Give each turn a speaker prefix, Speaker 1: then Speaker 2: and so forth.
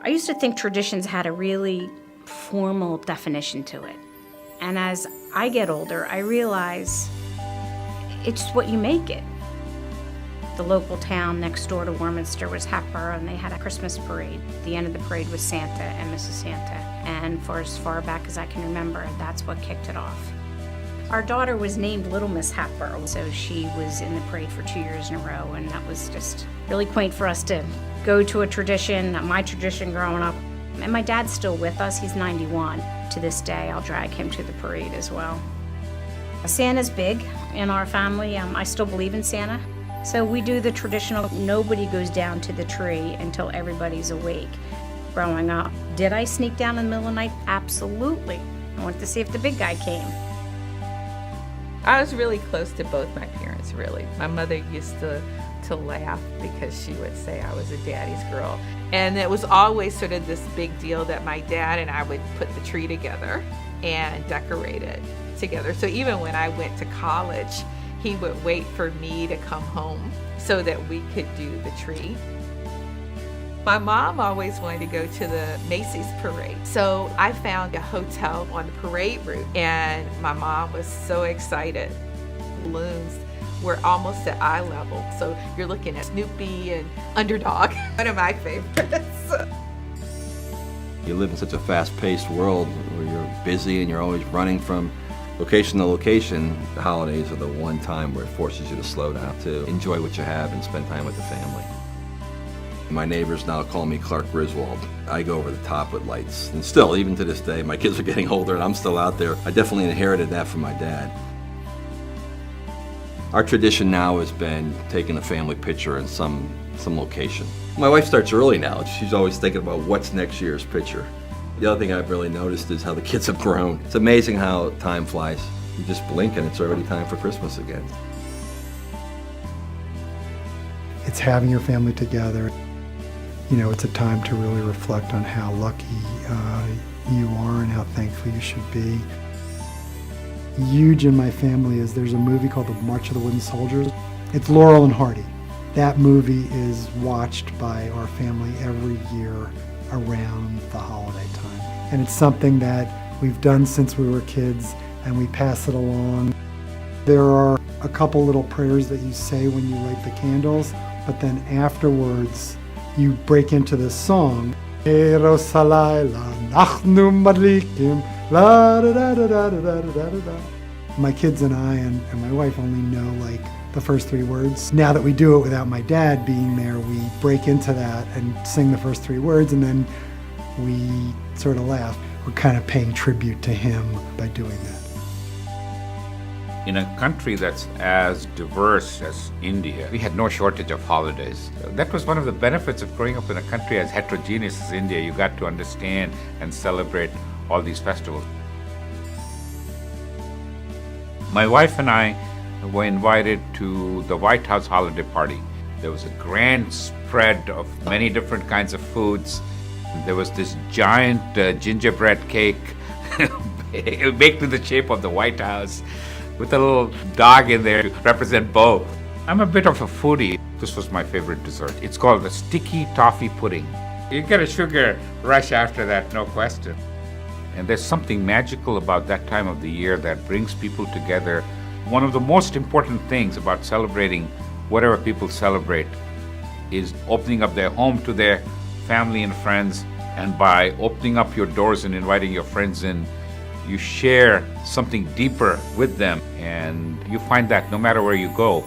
Speaker 1: I used to think traditions had a really formal definition to it. And as I get older, I realize it's what you make it. The local town next door to Warminster was Hatboro, and they had a Christmas parade. The end of the parade was Santa and Mrs. Santa. And for as far back as I can remember, that's what kicked it off. Our daughter was named Little Miss Hatboro, so she was in the parade for 2 years in a row, and that was just really quaint for us to go to a tradition, my tradition growing up. And my dad's still with us, he's 91. To this day, I'll drag him to the parade as well. Santa's big in our family. I still believe in Santa. So we do the traditional, nobody goes down to the tree until everybody's awake. Growing up, did I sneak down in the middle of the night? Absolutely. I wanted to see if the big guy came.
Speaker 2: I was really close to both my parents, really. My mother used to laugh because she would say I was a daddy's girl. And it was always sort of this big deal that my dad and I would put the tree together and decorate it together. So even when I went to college, he would wait for me to come home so that we could do the tree. My mom always wanted to go to the Macy's parade. So I found a hotel on the parade route, and my mom was so excited. Balloons were almost at eye level. So you're looking at Snoopy and Underdog, one of my favorites.
Speaker 3: You live in such a fast-paced world where you're busy and you're always running from location to location. The holidays are the one time where it forces you to slow down, to enjoy what you have and spend time with the family. My neighbors now call me Clark Griswold. I go over the top with lights. And still, even to this day, my kids are getting older and I'm still out there. I definitely inherited that from my dad. Our tradition now has been taking a family picture in some location. My wife starts early now. She's always thinking about what's next year's picture. The other thing I've really noticed is how the kids have grown. It's amazing how time flies. You just blink and it's already time for Christmas again.
Speaker 4: It's having your family together. You know, it's a time to really reflect on how lucky you are and how thankful you should be. Huge in my family is there's a movie called The March of the Wooden Soldiers. It's Laurel and Hardy. That movie is watched by our family every year around the holiday time. And it's something that we've done since we were kids, and we pass it along. There are a couple little prayers that you say when you light the candles, but then afterwards you break into this song. My kids and I and my wife only know like the first 3 words. Now that we do it without my dad being there, we break into that and sing the first 3 words, and then we sort of laugh. We're kind of paying tribute to him by doing that.
Speaker 5: In a country that's as diverse as India, we had no shortage of holidays. That was one of the benefits of growing up in a country as heterogeneous as India. You got to understand and celebrate all these festivals. My wife and I were invited to the White House holiday party. There was a grand spread of many different kinds of foods. There was this giant gingerbread cake baked in the shape of the White House, with a little dog in there to represent Bo. I'm a bit of a foodie. This was my favorite dessert. It's called the sticky toffee pudding. You get a sugar rush after that, no question. And there's something magical about that time of the year that brings people together. One of the most important things about celebrating whatever people celebrate is opening up their home to their family and friends. And by opening up your doors and inviting your friends in, you share something deeper with them, and you find that no matter where you go,